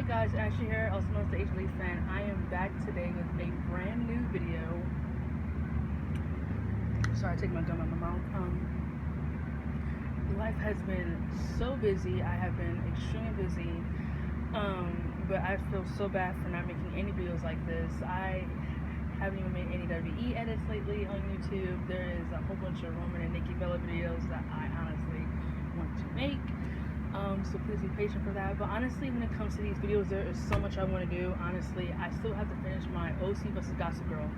guys, Ashley here, also known as the HLE fan. I am back today with a brand new video. Sorry, I take my gum out my mouth. Life has been so busy. I have been extremely busy. But I feel so bad for not making any videos like this. I haven't even made any WWE edits lately on YouTube. There is a whole bunch of Roman and Nikki Bella videos that I honestly want to make. So please be patient for that. But honestly, when it comes to these videos, there is so much I want to do. Honestly, I still have to finish my OC vs. Gossip Girl.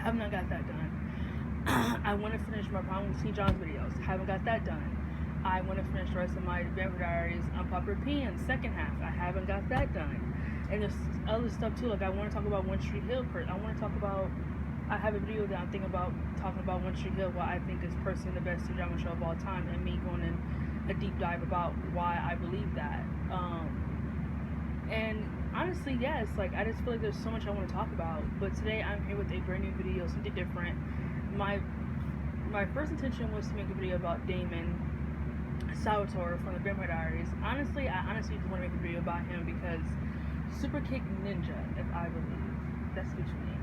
Have not got that done. I want to finish my Problem with St. John's videos. Haven't got that done. I want to finish the rest of my Vampire Diaries Unpopular Opinion second half. I haven't got that done. And there's other stuff too. Like I want to talk about One Street Hill. I want to talk about. I have a video that I'm thinking about talking about One Street Hill, what I think is personally the best drama show of all time, and me going in a deep dive about why I believe that. And honestly, yes, like I just feel like there's so much I want to talk about. But today I'm here with a brand new video, something different. My first intention was to make a video about Damon Salvatore from the Vampire Diaries. Honestly, I honestly just want to make a video about him because Super Kick Ninja, if I believe, that's his name.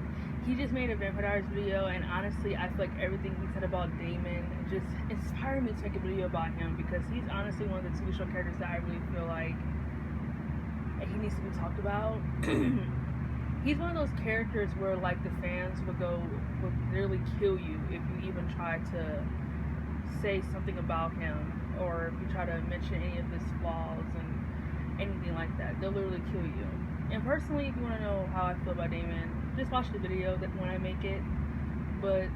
He just made a Vampire Diaries video, and honestly, I feel like everything he said about Damon just inspired me to make a video about him because he's honestly one of the TV show characters that I really feel like he needs to be talked about. He's one of those characters where like the fans would literally kill you if you even try to say something about him or if you try to mention any of his flaws and anything like that. They'll literally kill you. And personally, if you want to know how I feel about Damon, just watch the video when I make it. But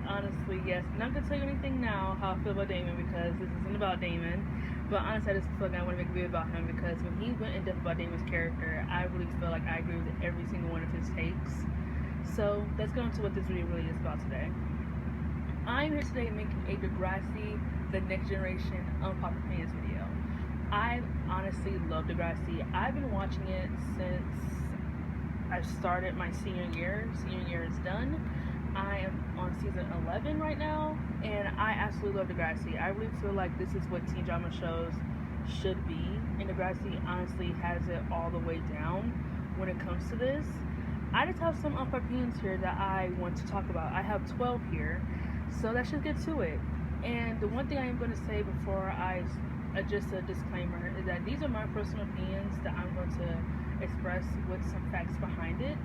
honestly, yes, I'm not going to tell you anything now how I feel about Damon because this isn't about Damon. But honestly, I just feel like I want to make a video about him because when he went in depth about Damon's character, I really feel like I agree with every single one of his takes. So let's get into what this video really is about today. I'm here today making a Degrassi, the Next Generation Unpopular Opinions video. I honestly love Degrassi. I've been watching it since I started my senior year. Senior year is done. I am on season 11 right now, and I absolutely love Degrassi. I really feel like this is what teen drama shows should be, and Degrassi honestly has it all the way down when it comes to this. I just have some unpopular opinions here that I want to talk about. I have 12 here, so let's just get to it. And the one thing I am going to say before I just a disclaimer is that these are my personal opinions that I'm going to express with some facts behind it.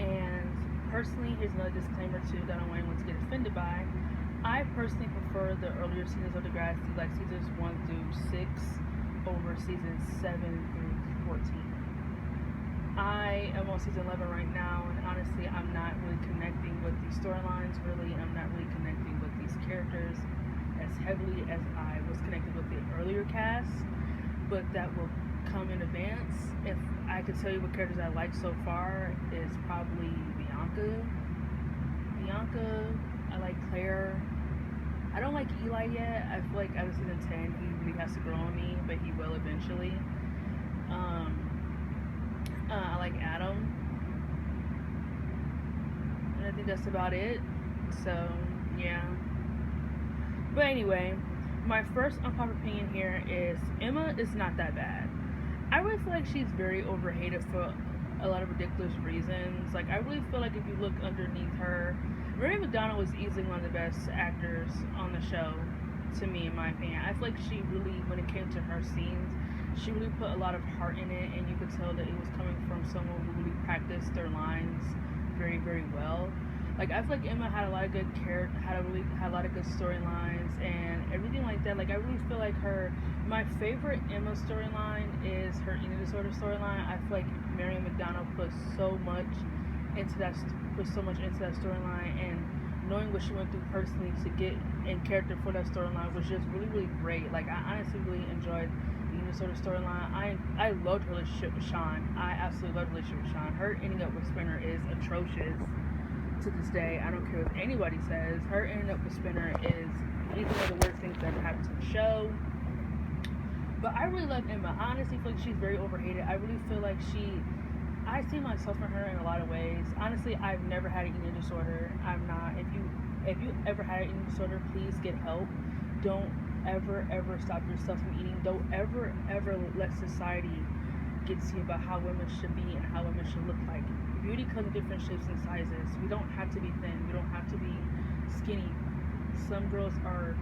And personally, here's another disclaimer too that I don't want anyone to get offended by. I personally prefer the earlier seasons of Degrassi, like seasons 1 through 6 over seasons 7 through 14. I am on season 11 right now, and honestly, I'm not really connecting with these storylines, really. I'm not really connecting with these characters as heavily as I was connected with the earlier cast, but that will come in advance. If I could tell you what characters I like so far, is probably Bianca, I like Claire. I don't like Eli yet. I feel like out of season 10 he really has to grow on me, but he will eventually. I like Adam, and I think that's about it. So yeah, but anyway, my first unpopular opinion here is Emma is not that bad. I really feel like she's very overhated for a lot of ridiculous reasons. Like, I really feel like if you look underneath her, Mary McDonald was easily one of the best actors on the show, to me, in my opinion. I feel like she really, when it came to her scenes, she really put a lot of heart in it, and you could tell that it was coming from someone who really practiced their lines very, very well. Like, I feel like Emma had a lot of good had a lot of good storylines and everything like that. Like, I really feel like my favorite Emma storyline is her eating disorder storyline. I feel like Mary McDonald put so much into that storyline, and knowing what she went through personally to get in character for that storyline was just really, really great. Like, I honestly really enjoyed the eating disorder storyline. I loved her relationship with Sean. I absolutely loved her relationship with Sean. Her ending up with Spinner is atrocious. To this day, I don't care what anybody says. Her ending up with Spinner is one of the worst things that ever happened to the show. But I really love Emma. I honestly feel like she's very overhated. I really feel like I see myself in her in a lot of ways. Honestly, I've never had an eating disorder. I'm not. If you ever had an eating disorder, please get help. Don't ever stop yourself from eating. Don't ever let society gets you about how women should be and how women should look like. Beauty comes in different shapes and sizes. We don't have to be thin. We don't have to be skinny. Some girls are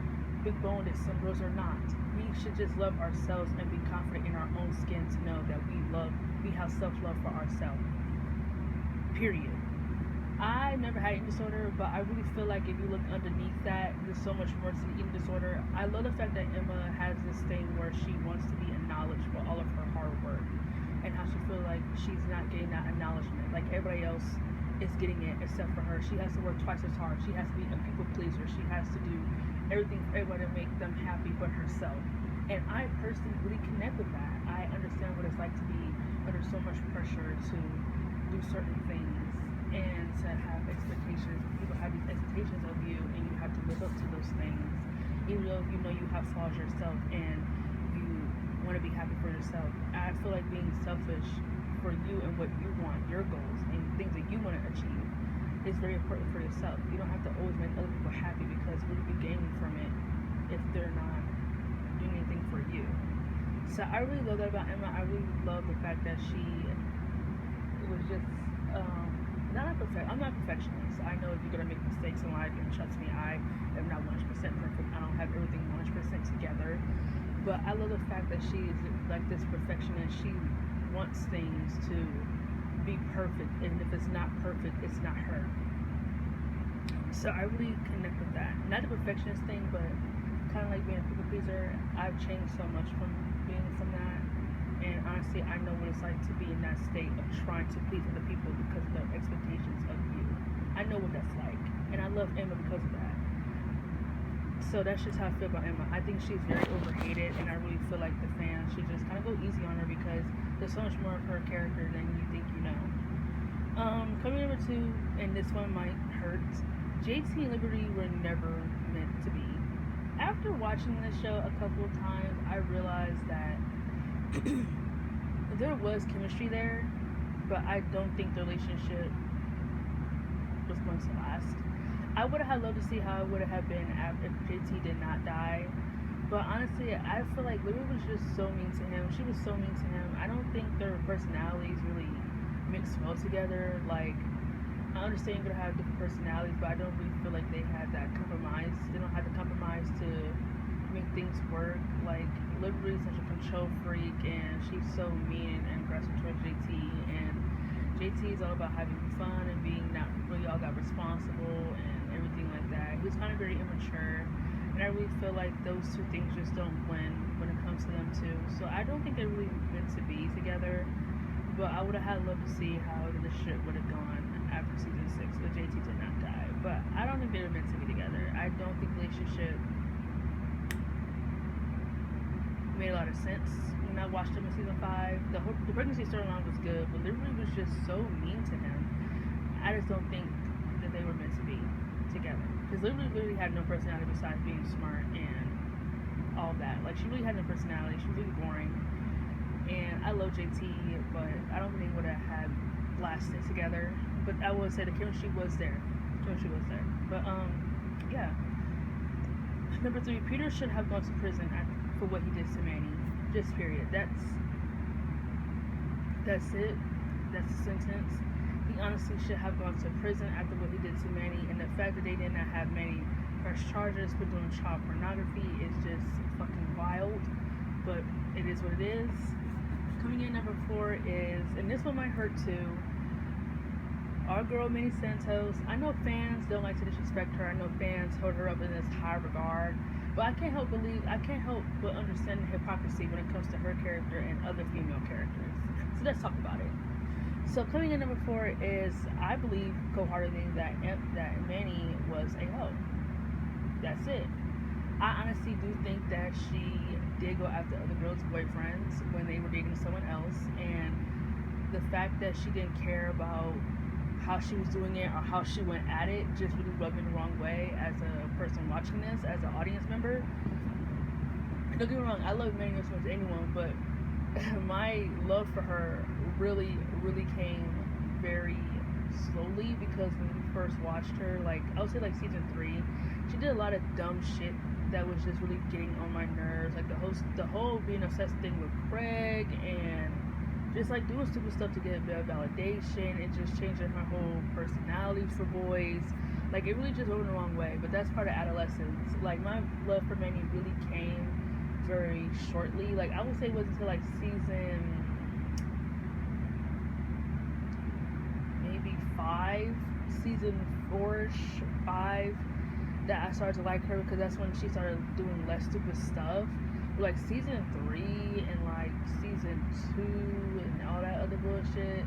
big boned, some girls are not. We should just love ourselves and be confident in our own skin to know that we have self-love for ourselves. Period. I never had eating disorder, but I really feel like if you look underneath that, there's so much more to the eating disorder. I love the fact that Emma has this thing where she wants to be acknowledged for all of her hard work and how she feels like she's not getting that acknowledgement. Like everybody else is getting it except for her. She has to work twice as hard. She has to be a people pleaser. She has to do everything for everybody to make them happy but herself. And I personally really connect with that. I understand what it's like to be under so much pressure to do certain things and to have expectations. People have these expectations of you and you have to live up to those things. Even though you know you have flaws yourself and you want to be happy for yourself. I feel like being selfish for you and what you want, your goals and things that you want to achieve is very important for yourself. You don't have to always make other people happy because what are you gaining from it if they're not doing anything for you? So I really love that about Emma. I really love the fact that she was just I'm not a perfectionist. I know you're gonna make mistakes in life, and trust me, I am not 100% perfect. I don't have everything 100% together, but I love the fact that she is like this perfectionist. She wants things to be perfect, and if it's not perfect, it's not her. So I really connect with that. Not the perfectionist thing, but kind of like being a people pleaser. I've changed so much from being from that. And honestly, I know what it's like to be in that state of trying to please other people because of their expectations of you. I know what that's like. And I love Emma because of that. So that's just how I feel about Emma. I think she's very overhated, and I really feel like the fans should just kind of go easy on her because there's so much more of her character than you think you know. Coming number 2, and this one might hurt. JT and Liberty were never meant to be. After watching this show a couple of times, I realized that there was chemistry there, but I don't think the relationship was going to last. I would have loved to see how it would have been if JT did not die. But honestly, I feel like Liberty was just so mean to him. She was so mean to him. I don't think their personalities really mixed well together. Like, I understand you're gonna have different personalities, but I don't really feel like they had that compromise. They don't have the compromise to make things work. Like, Liberty is such a control freak, and she's so mean and aggressive towards JT. And JT is all about having fun and being not really all that responsible and everything like that. He was kind of very immature, and I really feel like those two things just don't blend when it comes to them too. So I don't think they're really meant to be together. But I would have had loved to see how the shit would have gone after season 6 if JT did not die. But I don't think they were meant to be together. I don't think the relationship made a lot of sense when I watched them in season 5. The pregnancy storyline was good, but Liberty was just so mean to him. I just don't think that they were meant to be together. Because Liberty literally had no personality besides being smart and all that. Like, she really had no personality. She was really boring. And I love JT, but I don't think they would have had lasted together. But I would say the chemistry was there. But yeah. Number 3, Peter should have gone to prison for what he did to Manny. Just period. That's it. That's the sentence. He honestly should have gone to prison after what he did to Manny, and the fact that they did not have Manny press charges for doing child pornography is just fucking wild. But it is what it is. Coming in number 4 is, and this one might hurt too, our girl Manny Santos. I know fans don't like to disrespect her. I know fans hold her up in this high regard, but I can't help but understand the hypocrisy when it comes to her character and other female characters. So let's talk about it. So coming in number 4 is, I believe wholeheartedly that Manny was a hoe. That's it. I honestly do think that she did go after other girls' boyfriends when they were dating someone else, and the fact that she didn't care about how she was doing it or how she went at it just really rubbed me the wrong way as a person watching this, as an audience member. Don't get me wrong, I love Manny as much as anyone, but my love for her really, really came very slowly, because when we first watched her, like, I would say like season 3, she did a lot of dumb shit that was just really getting on my nerves. Like the whole being obsessed thing with Craig, and just like doing stupid stuff to get a bit of validation and just changing her whole personality for boys. Like it really just went the wrong way. But that's part of adolescence. Like my love for Manny really came very shortly. Like I would say it was until like season 4-ish, 5, that I started to like her because that's when she started doing less stupid stuff. Like season 3 and like season 2 and all that other bullshit,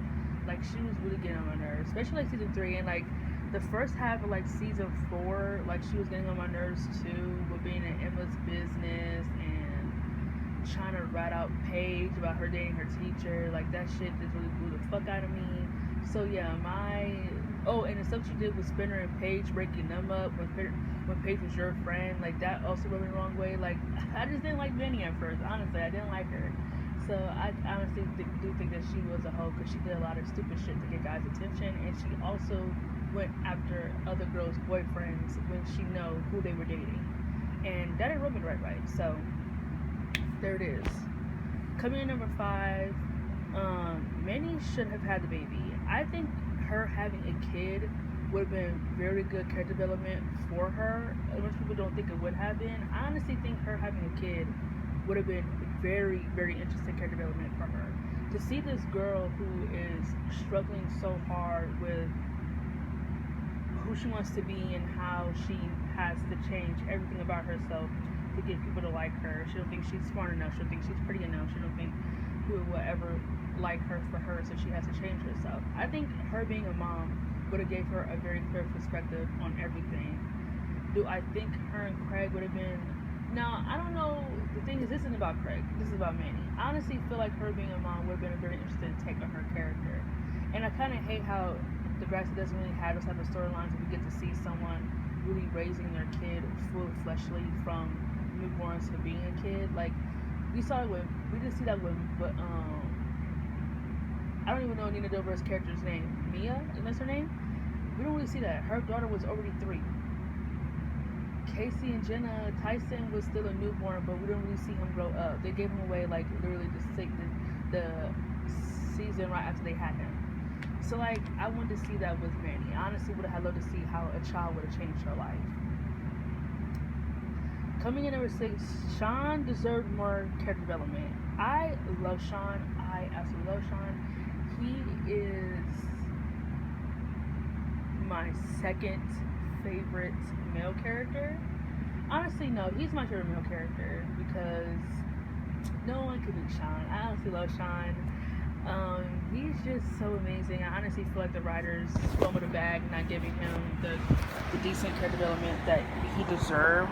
like she was really getting on my nerves, especially like season 3 and like the first half of like season 4, like she was getting on my nerves too with being in Emma's business and trying to rat out Paige about her dating her teacher. Like that shit just really blew the fuck out of me. So yeah, and the stuff she did with Spinner and Paige, breaking them up when Paige was your friend, like that also rubbed me the wrong way. Like I just didn't like Benny at first. Honestly, I didn't like her. So I honestly do think that she was a hoe because she did a lot of stupid shit to get guys' attention, and she also went after other girls' boyfriends when she know who they were dating, and that didn't rub me the right way. So there it is. Coming in number 5, Manny should have had the baby. I think her having a kid would have been very good character development for her. Most people don't think it would have been. I honestly think her having a kid would have been very, very interesting character development for her. To see this girl who is struggling so hard with who she wants to be and how she has to change everything about herself to get people to like her. She don't think she's smart enough. She don't think she's pretty enough. She don't think who will ever like her for her, so she has to change herself. I think her being a mom would have gave her a very clear perspective on everything. Do I think her and Craig would have been... Now, I don't know. The thing is, this isn't about Craig. This is about Manny. I honestly feel like her being a mom would have been a very interesting take on her character. And I kind of hate how Degrassi doesn't really have those type of storylines where we get to see someone really raising their kid full fleshly from newborns to being a kid. Like, we didn't see that with I don't even know Nina Dobre's character's name. Mia? Is that her name? We don't really see that. Her daughter was already 3. Casey and Jenna, Tyson was still a newborn, but we didn't really see him grow up. They gave him away like literally the season right after they had him. So like I wanted to see that with Manny. I honestly would have loved to see how a child would have changed her life. Coming in number 6, Sean deserved more character development. I love Sean. I absolutely love Sean. He is my second favorite male character. Honestly, no, he's my favorite male character because no one could beat Sean. I honestly love Sean. He's just so amazing. I honestly feel like the writers fumbled the bag, not giving him the decent character development that he deserved.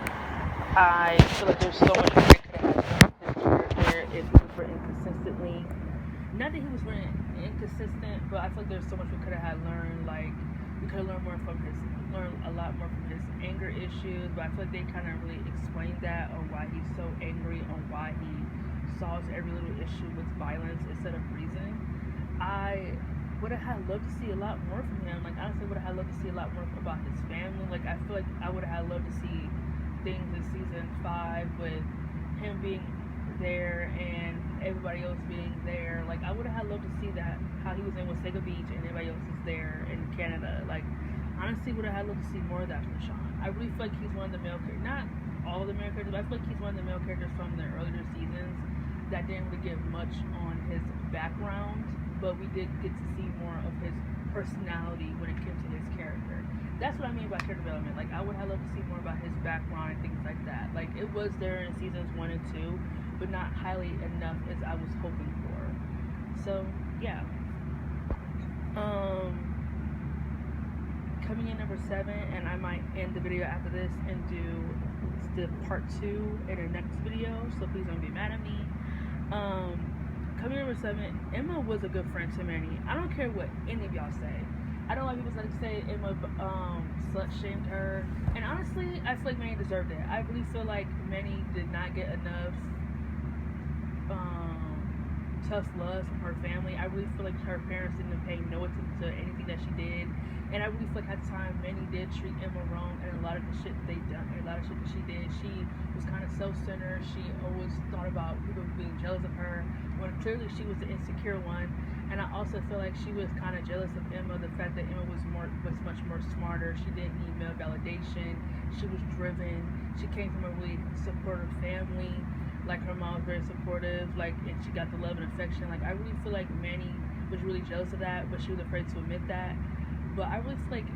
I feel like there's so much that they could have done with his character if he was written consistently. Not that he was written inconsistent, but I feel like there's so much we could have learned. Like we could have learned a lot more from his anger issues. But I feel like they kind of really explained that on why he's so angry, on why he solves every little issue with violence instead of reason. I would have loved to see a lot more from him. Like honestly, would have loved to see a lot more about his family. Like I feel like I would have loved to see things in season 5 with him being there and everybody else being there. Like I would have loved to see that, how he was in Wasaga Beach and everybody else is there in Canada. Like honestly would have loved to see more of that from Sean. I really feel like he's one of the male characters, not all of the male characters, but I feel like he's one of the male characters from the earlier seasons that didn't really give much on his background, but we did get to see more of his personality when it came to his character. That's what I mean by character development. Like I would have loved to see more about his background and things like that. Like it was there in seasons 1 and 2, but not highly enough as I was hoping for. So yeah. Coming in number 7, and I might end the video after this and do the part 2 in the next video, so please don't be mad at me. Coming in number 7, Emma was a good friend to Manny. I don't care what any of y'all say. I don't like people that say Emma slut shamed her, and honestly, I feel like Manny deserved it. I really feel like Manny did not get enough tough love from her family. I really feel like her parents didn't pay no attention to anything that she did, and I really feel like at the time Manny did treat Emma wrong, and a lot of the shit that they done, and a lot of shit that she did, she was kind of self-centered. She always thought about people being jealous of her. when clearly she was the insecure one. And I also feel like she was kind of jealous of Emma, the fact that Emma was much more smarter. She didn't need male validation. She was driven. She came from a really supportive family. Like her mom was very supportive. Like, and she got the love and affection. Like, I really feel like Manny was really jealous of that, but she was afraid to admit that. But I really feel like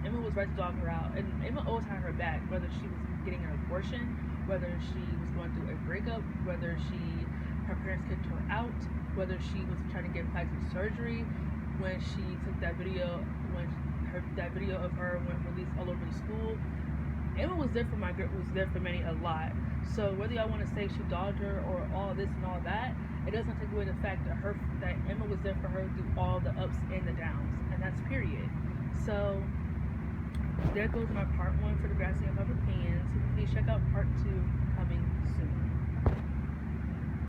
Emma was right to dog her out, and Emma always had her back, whether she was getting an abortion, whether she was going through a breakup, whether her parents kicked her out, whether she was trying to get plastic surgery. When she took that video, that video of her went released all over the school, Emma was there for Manny a lot. So whether y'all want to say she dogged her or all this and all that, it doesn't take away the fact that Emma was there for her through all the ups and the downs, and that's period. So there goes my part 1 for Degrassi and Public Opinions. Please check out part 2 coming soon.